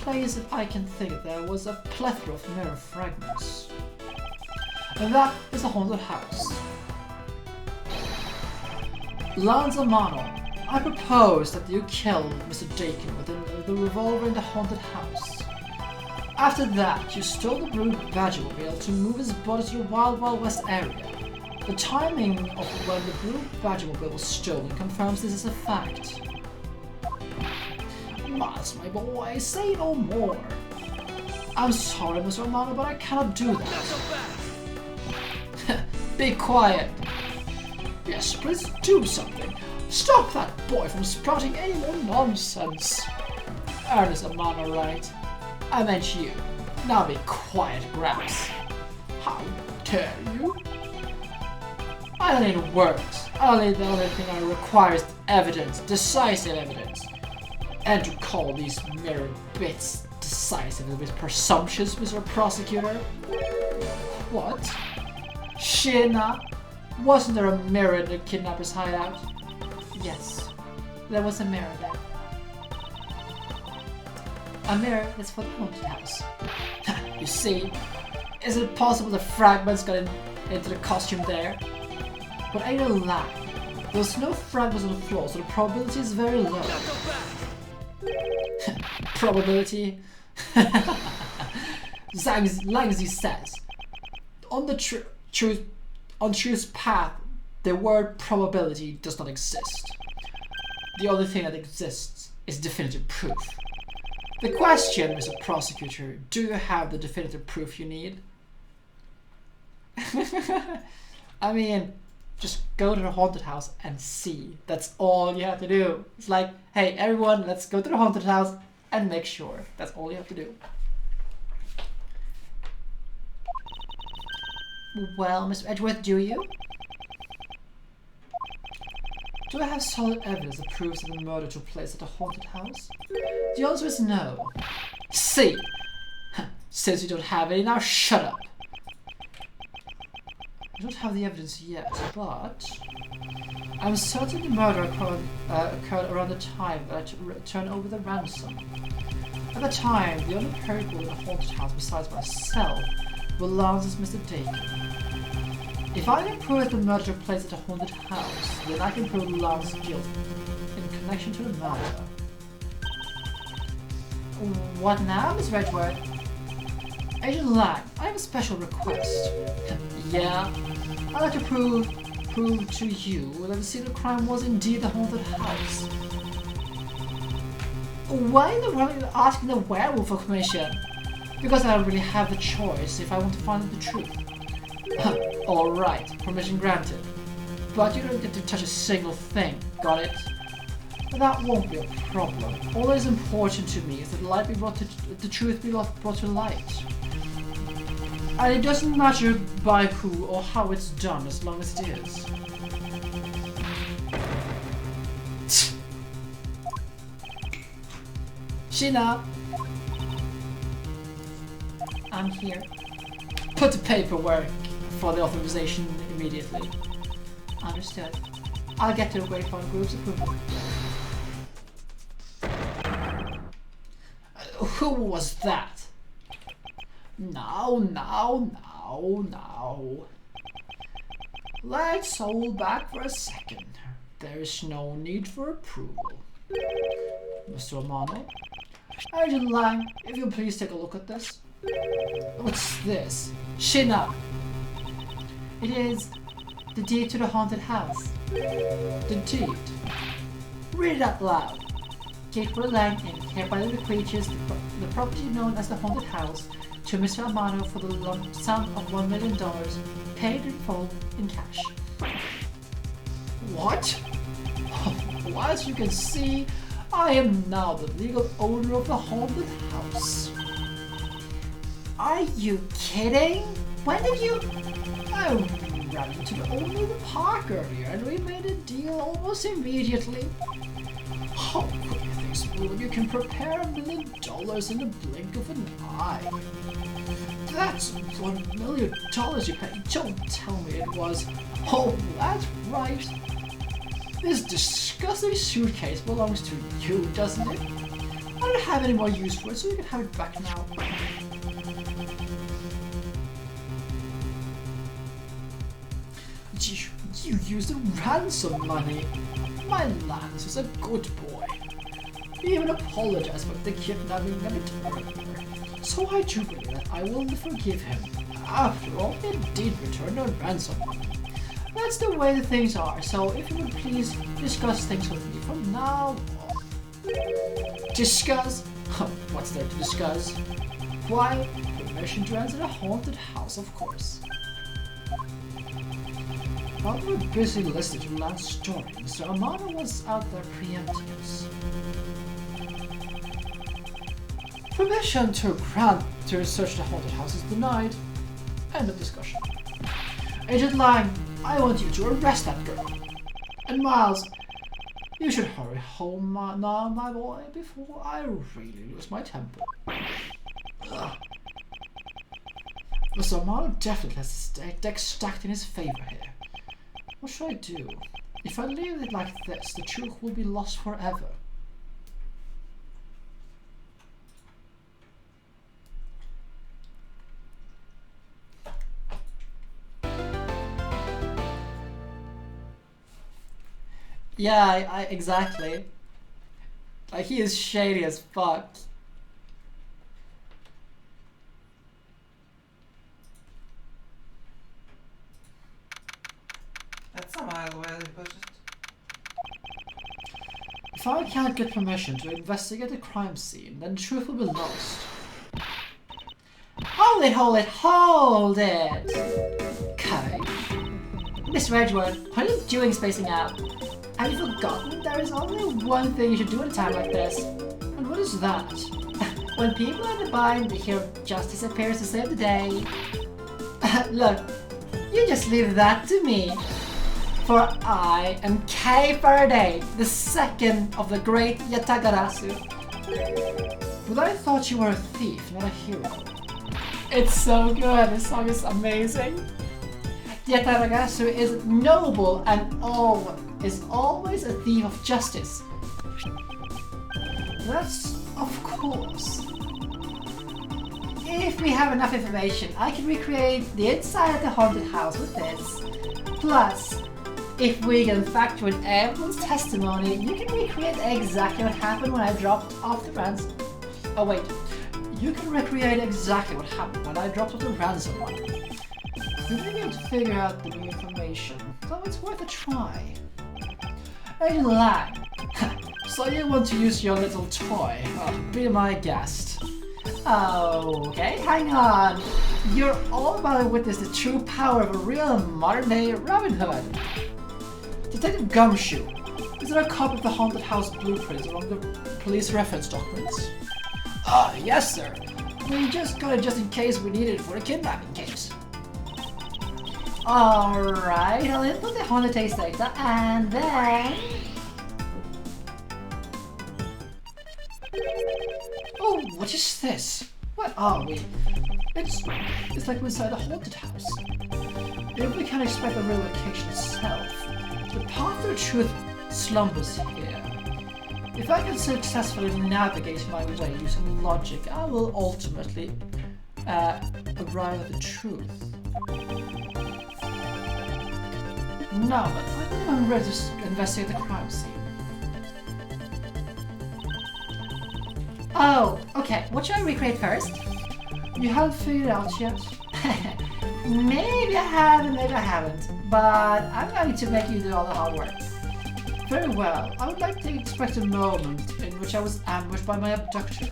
place that I can think there was a plethora of mirror fragments. And that is a haunted house. Lance Amano, I propose that you kill Mr. Dakin with the revolver in the haunted house. After that, you stole the blue Badgermobile to move his body to the Wild Wild West area. The timing of when the blue Badgermobile was stolen confirms this is a fact. Miles, my boy, say no more. I'm sorry, Mr. Amano, but I cannot do that. Be quiet. Yes, please do something. Stop that boy from sprouting any more nonsense. Ernest Amano, right? I meant you. Now be quiet, Gramps. How dare you? I don't need words. The only thing I require is evidence, decisive evidence. And to call these mirror bits decisive is a bit presumptuous, Mr. Prosecutor. What? Sheena? Wasn't there a mirror in the kidnapper's hideout? Yes, there was a mirror there. A mirror that's for the haunted house. You see, is it possible the fragments got into the costume there? But Agent Lang, there's no fragments on the floor, so the probability is very low. Probability? Langzy says, on the truth's path, the word probability does not exist. The only thing that exists is definitive proof. The question, Mr. Prosecutor, do you have the definitive proof you need? I mean, just go to the haunted house and see. That's all you have to do. It's like, hey, everyone, let's go to the haunted house and make sure. That's all you have to do. Well, Mr. Edgeworth, do you? Do I have solid evidence that proves that the murder took place at the haunted house? The answer is no. See! Since you don't have any, now shut up! I don't have the evidence yet, but I'm certain the murder occurred around the time that I turned over the ransom. At the time, the only people in the haunted house besides myself were Lance's Mr. Dakin. If I can prove that the murder took place at the haunted house, then I can prove Lance's guilt in connection to the murder. What now, Miss Edgeworth? Agent Lang, I have a special request. Yeah? I'd like to prove to you that the scene of crime was indeed the haunted house. Why in the world are you asking the werewolf for permission? Because I don't really have the choice if I want to find out the truth. Alright, permission granted. But you don't get to touch a single thing, got it? That won't be a problem. All that is important to me is that the truth be brought to light. And it doesn't matter by who or how it's done as long as it is. Sheena! I'm here. Put the paperwork for the authorization immediately. Understood. I'll get to the Waypoint Group's approval. Who was that? Now. Let's hold back for a second. There is no need for approval. Mr. Amano? Agent Lang, if you'll please take a look at this. What's this? Sheena! It is the deed to the haunted house. The deed? Read it out loud. Gatewood Lang Inc. hereby bequeaths the property known as the haunted house to Mr. Amano for the lump sum of $1 million, paid in full in cash. What? Well, as you can see, I am now the legal owner of the haunted house. Are you kidding? When did you... I ran into the owner of the park earlier and we made a deal almost immediately. How quick things move, you can prepare $1 million in the blink of an eye. That's $1 million you paid. Don't tell me it was. Oh, that's right. This disgusting suitcase belongs to you, doesn't it? I don't have any more use for it, so you can have it back now. You used the ransom money. My Lance is a good boy. He even apologized for the kidnapping and return. So I do believe that I will forgive him. After all, he did return the ransom money. That's the way the things are, so if you would please discuss things with me from now on. Discuss? What's there to discuss? Why, permission to enter a haunted house, of course. While we were busy listening to Lance's story, Mr. Amano was out there preempting us. Permission to search the haunted house is denied. End of discussion. Agent Lang, I want you to arrest that girl. And Miles, you should hurry home now, my boy, before I really lose my temper. Ugh. Mr. Amano definitely has the deck stacked in his favor here. What should I do? If I leave it like this, the truth will be lost forever. Yeah, exactly. Like, he is shady as fuck. That's a mile away, but just... If I can't get permission to investigate the crime scene, then the truth will be lost. Hold it! Okay. Mr. Edgeworth, what are you doing spacing out? Have you forgotten there is only one thing you should do at a time like this? And what is that? When people are in the bind, the hero of justice appears to save the day. Look, you just leave that to me. For I am Kei Faraday, the second of the great Yatagarasu. But I thought you were a thief, not a hero. It's so good, this song is amazing. Yatagarasu is noble and is always a thief of justice. That's of course. If we have enough information, I can recreate the inside of the haunted house with this. Plus, if we can factor in everyone's testimony, you can recreate exactly what happened when I dropped off the ransom. Oh wait, you can recreate exactly what happened when I dropped off the ransom one. You may be able to figure out the new information, so it's worth a try. Agent Lang, so you want to use your little toy? Be my guest. Okay, hang on. You're all about to witness the true power of a real modern-day Robin Hood. Detective Gumshoe, is there a copy of the haunted house blueprints among the police reference documents? Yes sir. We just got it just in case we need it for a kidnapping case. Alright, I'll input the haunted taste data and then... Oh, what is this? What are we? It's like we're inside a haunted house. If we can expect the real location itself, the path to the truth slumbers here. If I can successfully navigate my way using logic, I will ultimately arrive at the truth. Now, but I think I'm ready to investigate the crime scene. Oh, okay. What should I recreate first? You haven't figured it out yet? Maybe I have and maybe I haven't, but I'm going to make you do all the hard work. Very well. I would like to expect a moment in which I was ambushed by my abductor.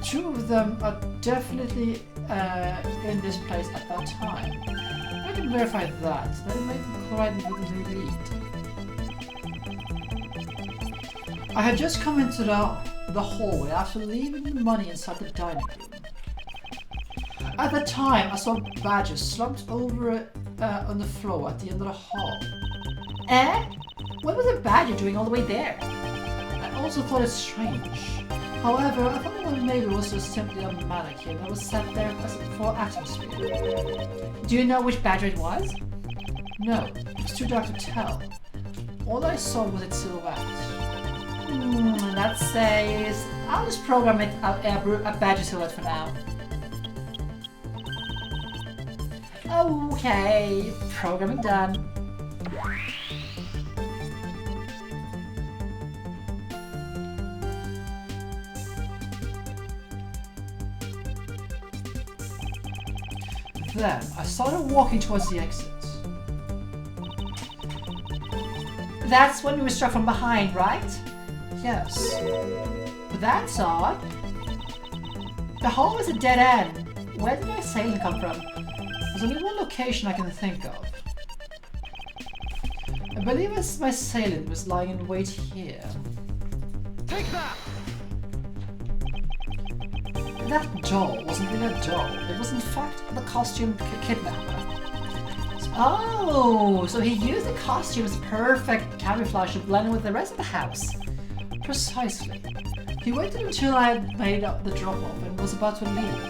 Two of them are definitely in this place at that time. I can verify that. That may provide me with a new lead. I had just come into the hallway after leaving the money inside the dining room. At the time, I saw badges slumped over on the floor at the end of the hall. What was a badger doing all the way there? I also thought it strange. However, I thought that maybe it was just simply a mannequin that was set there for atmosphere. Do you know which badger it was? No, it's too dark to tell. All I saw was its silhouette. Let's say I'll just program it a badger silhouette for now. Okay, programming done. Then I started walking towards the exit. That's when we were struck from behind, right? Yes. But that's odd. The hall was a dead end. Where did my assailant come from? There's only one location I can think of. I believe my assailant was lying in wait here. Take that! That doll wasn't really a doll. It was in fact the costume kidnapper. Oh, so he used the costume as perfect camouflage to blend in with the rest of the house. Precisely. He waited until I had made up the drop-off and was about to leave.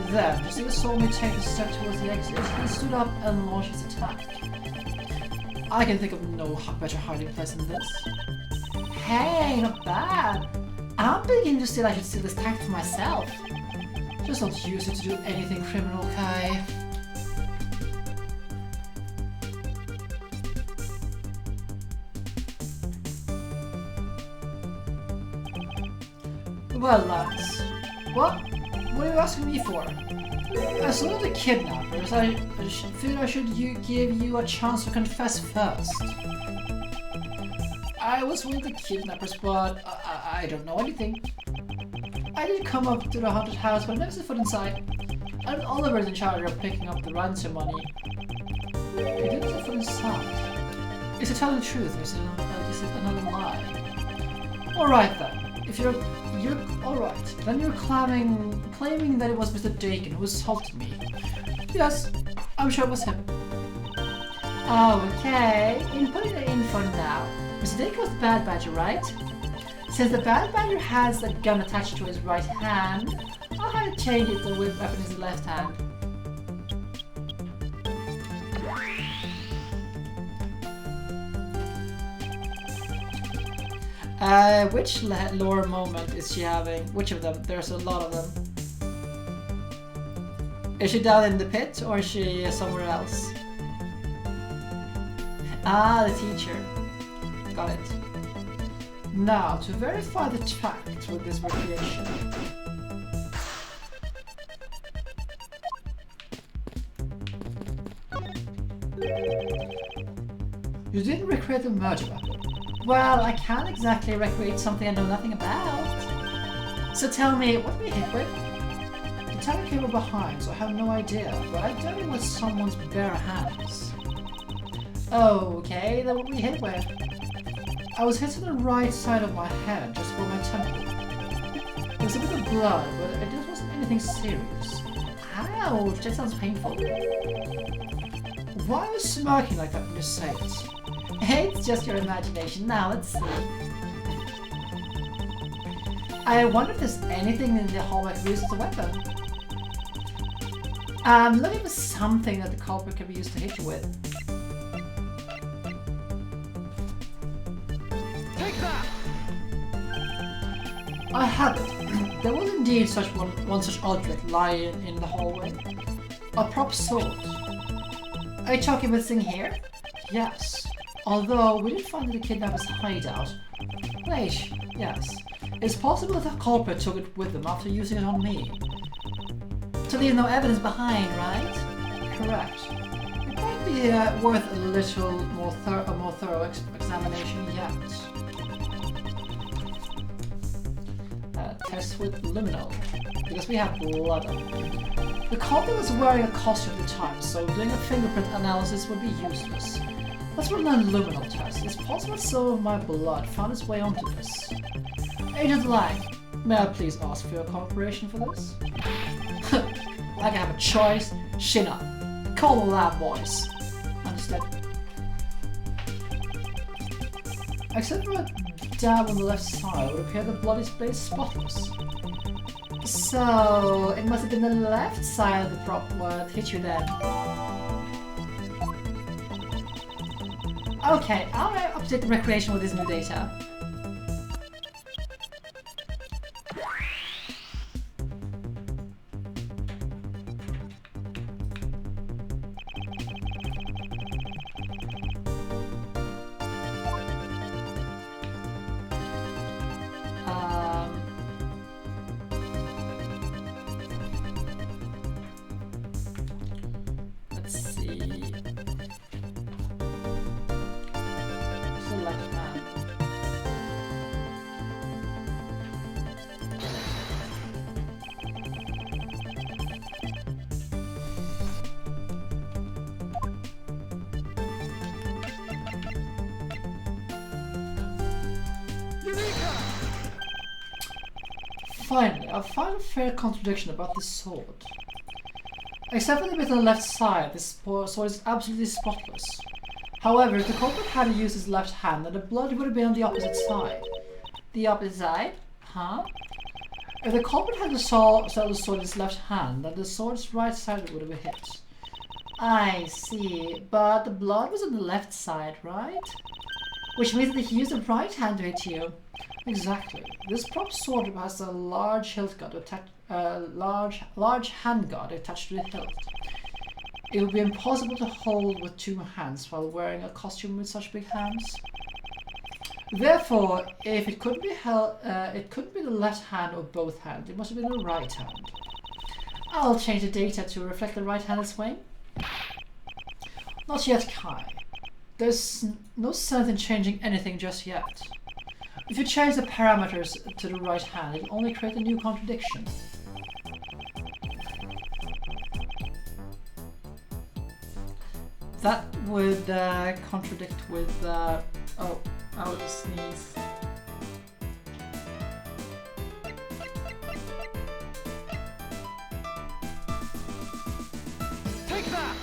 Then, just as he saw me take a step towards the exit, he stood up and launched his attack. I can think of no better hiding place than this. Hey, not bad. I'm beginning to feel I should steal this tactic for myself. Just don't use it to do anything criminal, Kai. Well, lads, what are you asking me for? As one of the kidnappers, I feel I should give you a chance to confess first. I was one of the kidnappers, but I don't know anything. I did come up to the haunted house, but I never set foot inside. And Oliver's in charge of picking up the ransom money. He didn't set foot inside. Is he telling the truth, or is it another lie? Alright then. If you're alright, then you're claiming that it was Mr. Dakin who assaulted me. Yes, I'm sure it was him. Okay, in putting it in for now. Mr. Dakin was the bad badger, right? Since the bad badger has a gun attached to his right hand, I'll have to change it to the weapon in his left hand. Which lore moment is she having? Which of them? There's a lot of them. Is she down in the pit or is she somewhere else? Ah, the teacher. Got it. Now, to verify the fact with this recreation. You didn't recreate the murder weapon. Well, I can't exactly recreate something I know nothing about. So tell me, what were you hit with? The tower came from behind, so I have no idea, but I doubt it was someone's bare hands. Okay, then what were you hit with? I was hit to the right side of my head, just below my temple. There was a bit of blood, but it wasn't anything serious. Ouch, that sounds painful. Why are you smirking like that when you say it? It's just your imagination. Now, let's see. I wonder if there's anything in the hallway that could be used as a weapon. I'm looking for something that the culprit can be used to hit you with. Take that! I have it. There was indeed one such object lying in the hallway. A prop sword. Are you talking about this thing here? Yes. Although we didn't find the kidnapper's hideout. Wait, yes. It's possible that the culprit took it with them after using it on me. To leave no evidence behind, right? Correct. It might be worth a little more thorough examination yet. Test with luminol, because we have blood on it. The culprit was wearing a costume at the time, so doing a fingerprint analysis would be useless. Let's run a luminol test. It's possible some of my blood found its way onto this. Agent Lang, may I please ask for your cooperation for this? Like I have a choice? Shin up. Call the lab boys. Understood. Except for a dab on the left side, it would appear the blood is blade spotless. So, it must have been the left side of the prop that hit you then. Okay, I'll update the recreation with this new data. left hand. Finally, I find a fair contradiction about this sword. Except for the bit on the left side, this sword is absolutely spotless. However, if the culprit had used his left hand, then the blood would have been on the opposite side. The opposite side? Huh? If the culprit had the sword in his left hand, then the sword's right side would have been hit. I see, but the blood was on the left side, right? Which means that he used the right hand to hit you. Exactly. This prop sword has a large hilt guard large handguard attached to the hilt. It would be impossible to hold with two hands while wearing a costume with such big hands. Therefore, if it couldn't be held, it couldn't be the left hand or both hands. It must have been the right hand. I'll change the data to reflect the right-handed swing. Not yet, Kai. There's no sense in changing anything just yet. If you change the parameters to the right hand, it'll only create a new contradiction. That would contradict with oh, I will sneeze. Take that!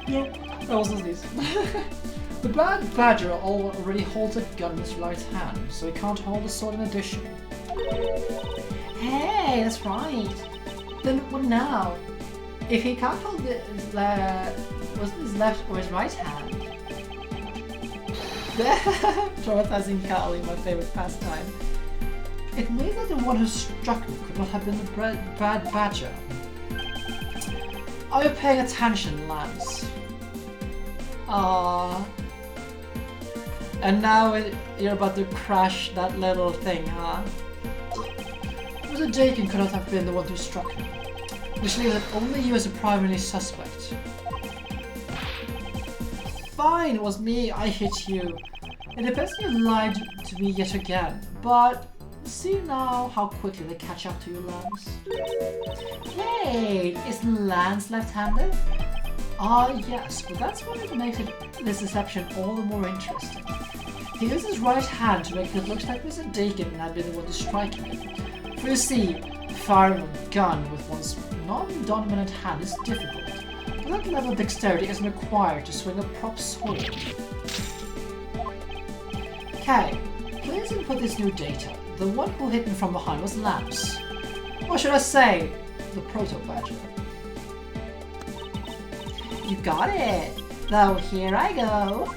Nope, that wasn't a sneeze. The Black Badger already holds a gun in his right hand, so he can't hold a sword in addition. Hey, that's right. Then what now? If he can't hold his left or his right hand. Traumatizing Carly, my favorite pastime. It means that the one who struck me could not have been the Bad Badger. Are you paying attention, Lance? Ah. And now you're about to crash that little thing, huh? Mr. Dakin could not have been the one who struck me, which leaves that only you as a primary suspect. Fine, it was me, I hit you. It depends if you lied to me yet again, but see now how quickly they catch up to you, Lance. Wait, isn't Lance left-handed? Ah, yes, but that's what makes this deception all the more interesting. He uses his right hand to make it look like Mr. Dakin had been the one to strike him. For you see, firing a gun with one's non-dominant hand is difficult, but that level of dexterity isn't required to swing a prop sword. Okay, please input this new data. The one who hit me from behind was Lance. Or should I say, the Proto-Badger. You got it! Now here I go!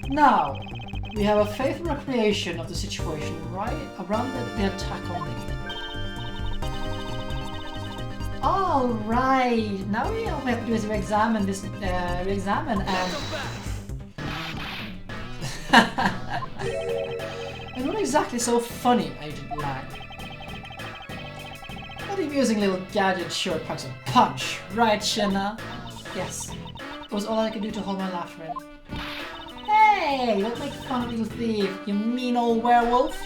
Now, we have a faithful recreation of the situation right around the attack on me. Alright, now all we have to do is re-examine this, re-examine and... And what exactly so funny, Agent Lang? What amusing little gadget sure packs a punch, right, Shinna? Yes, it was all I could do to hold my laughter in. Hey, don't make fun of little thief, you mean old werewolf.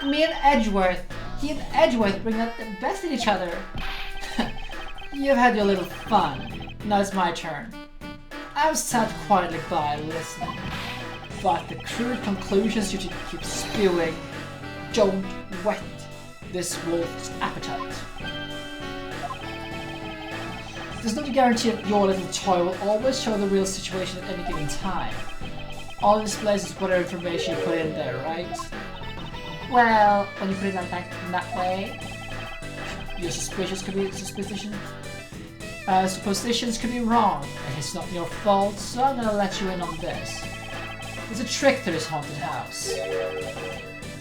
Me and Edgeworth, he and Edgeworth bring out the best in each other. You've had your little fun, now it's my turn. I've sat quietly by listening, but the crude conclusions you keep spewing don't whet this wolf's appetite. There's no guarantee that your little toy will always show the real situation at any given time. All it displays is whatever information you put in there, right? Well, when you put it in that way, your suspicions could be suppositions could be wrong, and it's not your fault, so I'm gonna let you in on this. There's a trick to this haunted house.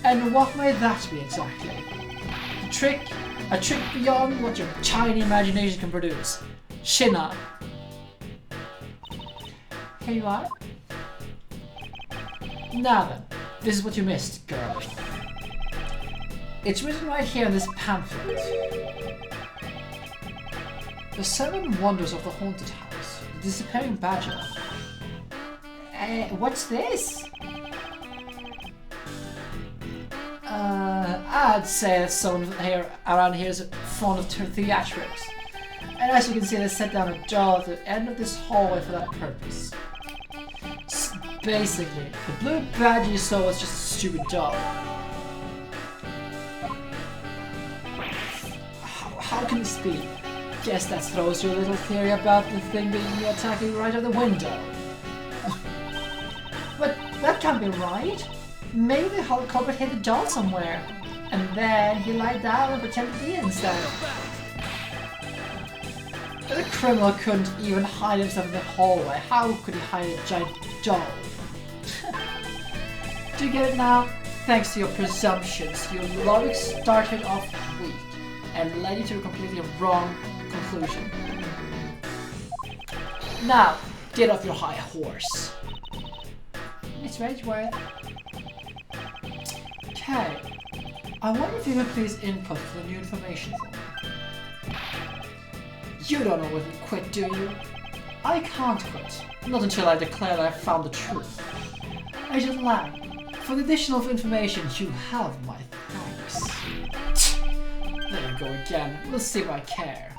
And what may that be exactly? A trick beyond what your tiny imagination can produce. Shinna. Here you are. Now then, this is what you missed, girl. It's written right here in this pamphlet. The 7 Wonders of the Haunted House. The Disappearing Badger. What's this? I'd say that someone here around here is fond of theatrics. And as you can see, they set down a doll at the end of this hallway for that purpose. Basically, the blue badger you saw was just a stupid doll. How can this be? Guess that throws your little theory about the thing being attacking right out the window. But that can't be right. Maybe the whole culprit hit the doll somewhere, and then he lied down and pretended to be instead. The criminal couldn't even hide himself in the hallway. How could he hide a giant doll? Do you get it now? Thanks to your presumptions, your logic started off weak and led you to a completely wrong conclusion. Now, get off your high horse. It's Edgeworth. Okay, I wonder if you could please input the new information for me. You don't know when to quit, do you? I can't quit. Not until I declare that I found the truth. Agent Lang, for the additional information, you have my thanks. There you go again. We'll see if I care.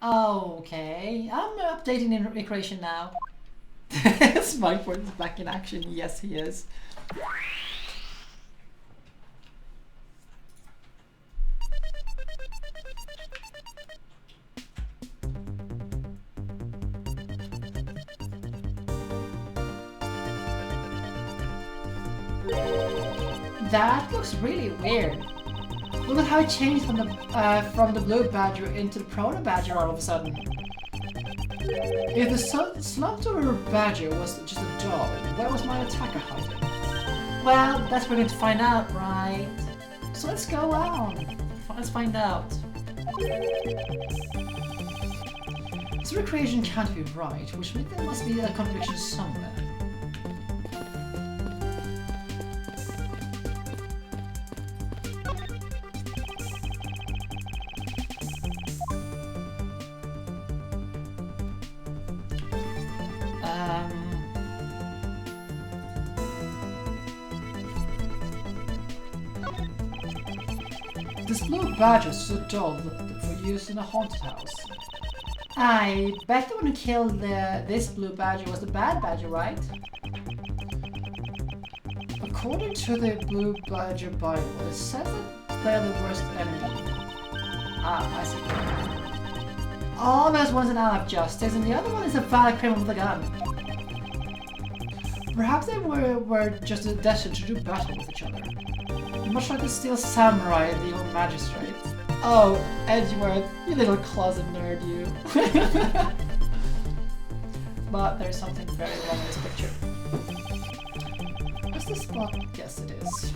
Okay, I'm updating the equation now. Spikeboard is back in action. Yes, he is. That looks really weird. Look at how it changed from the blue badger into the proto badger all of a sudden. If the slumped over badger was just a doll, where was my attacker hiding? Well, that's what we're going to find out, right? So let's go on. Let's find out. This recreation can't be right, which means there must be a contradiction somewhere. This blue badger is a doll for use in a haunted house. I bet the one who killed this blue badger was the bad badger, right? According to the Blue Badger Bible, it says that they're the worst enemy. Ah, I see. Almost one's an ally of justice, and the other one is a violent criminal with a gun. Perhaps they were just destined to do battle with each other. Much like the Steel Samurai and the Evil Magistrate. Oh, Edgeworth, you little closet nerd, you. But there's something very wrong in this picture. What's this spot? Yes, it is.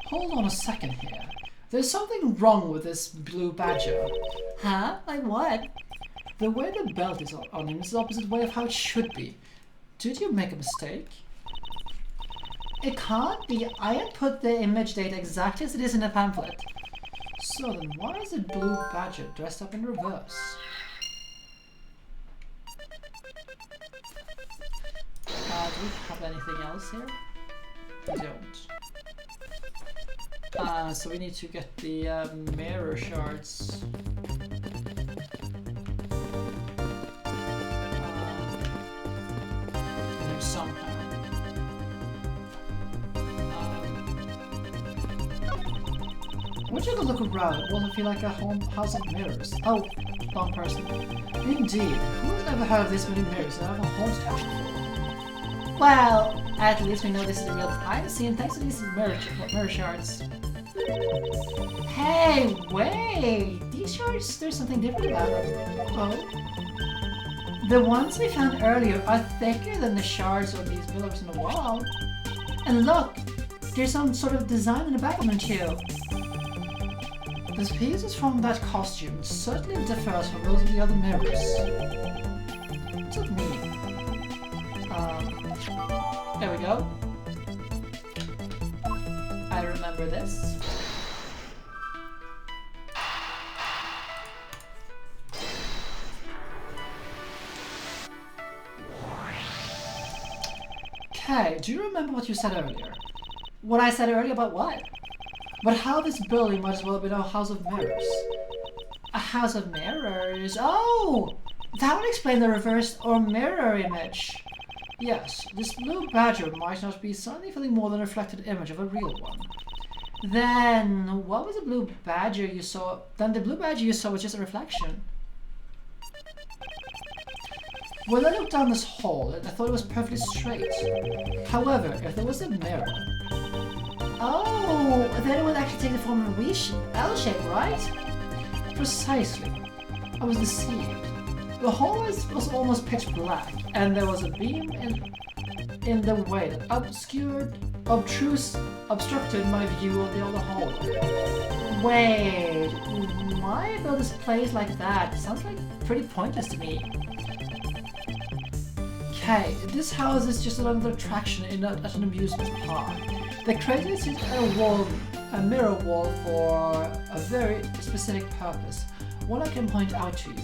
Hold on a second here. There's something wrong with this blue badger. Huh? Like what? The way the belt is on him is the opposite way of how it should be. Did you make a mistake? It can't be. I input the image data exactly as it is in the pamphlet. So then why is the blue badger dressed up in reverse? Do we have anything else here? We don't. So we need to get the mirror shards. Somehow. Would you look around? Will it feel like a house of mirrors? Oh, wrong person. Indeed. Who has ever heard of this many mirrors that have a haunted house before? Well, at least we know this is a real privacy, and thanks to these mirror shards. Hey, wait! These shards, there's something different about them. Oh? The ones we found earlier are thicker than the shards of these pillars in the wall. And look, there's some sort of design in the background too. This piece is from that costume. Certainly differs from those of the other mirrors. What's it mean? There we go. I remember this. Okay, do you remember what you said earlier? What I said earlier about what? But how this building might as well have been a house of mirrors. A house of mirrors? Oh! That would explain the reversed or mirror image. Yes, this blue badger might not be anything more than a reflected image of a real one. Then, what was the blue badger you saw? Then the blue badger you saw was just a reflection. When I looked down this hall, I thought it was perfectly straight. However, if there was a mirror... Oh, then it would actually take the form of a L shape, right? Precisely. I was deceived. The hall was almost pitch black, and there was a beam in the way that obstructed my view of the other hallway. Wait, why build this place like that? Sounds like pretty pointless to me. Okay, this house is just another attraction at an amusement park. They created a mirror wall for a very specific purpose. One I can point out to you.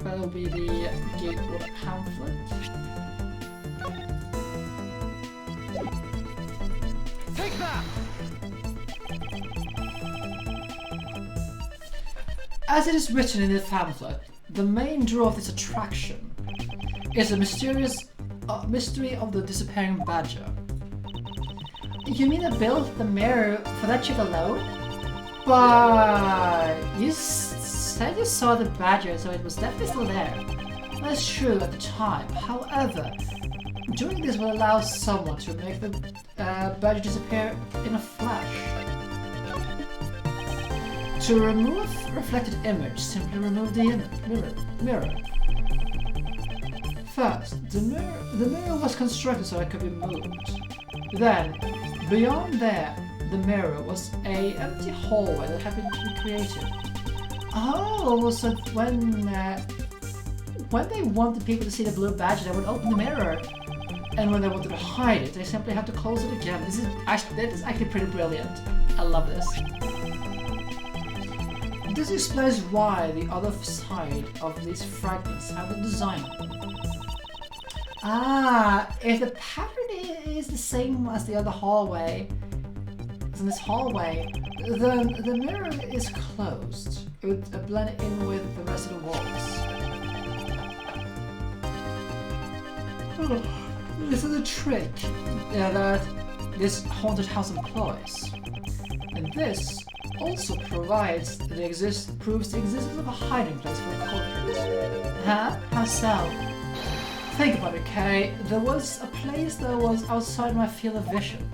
That'll be the Gateway pamphlet. Take that! As it is written in the pamphlet, the main draw of this attraction is the mysterious mystery of the disappearing badger. You mean they built the mirror for that chick alone? But you said you saw the badger, so it was definitely still there. That's true at the time. However, doing this will allow someone to make the badger disappear in a flash. To remove reflected image, simply remove the mirror. First, the mirror was constructed so it could be moved. Then, beyond there, the mirror was an empty hallway that had been created. Oh, so when they wanted people to see the blue badge, they would open the mirror. And when they wanted to hide it, they simply had to close it again. That is actually pretty brilliant. I love this. This explains why the other side of these fragments have a design on them. Ah, if the pattern is the same as the other hallway, as in this hallway, then the mirror is closed. It would blend in with the rest of the walls. Oh, this is a trick that this haunted house employs. And this also provides proves the existence of a hiding place for the culprit. Huh? How so? Think about it, Kay. There was a place that was outside my field of vision.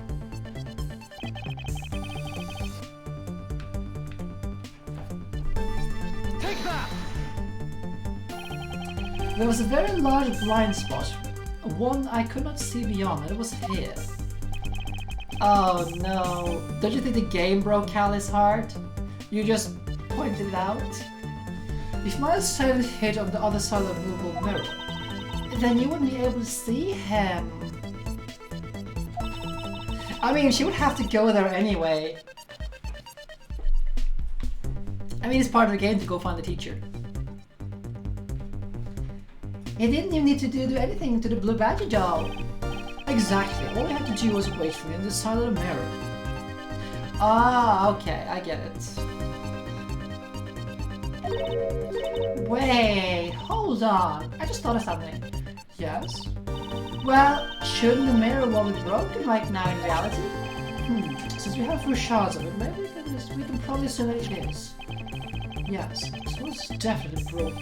Take that! There was a very large blind spot, one I could not see beyond, and it was here. Oh no, don't you think the game broke Callie's heart? You just pointed it out? If my assailant hid on the other side of the movable mirror, then you wouldn't be able to see him. I mean, she would have to go there anyway. I mean, it's part of the game to go find the teacher. He didn't even need to do anything to the blue badger doll. Exactly, all you had to do was wait for me on the side of the mirror. Ah, okay, I get it. Wait, hold on, I just thought of something. Yes? Well, shouldn't the mirror wall be broken right now in reality? Since we have 4 shards of it, maybe we can probably assume that it is. Yes, so it's definitely broken.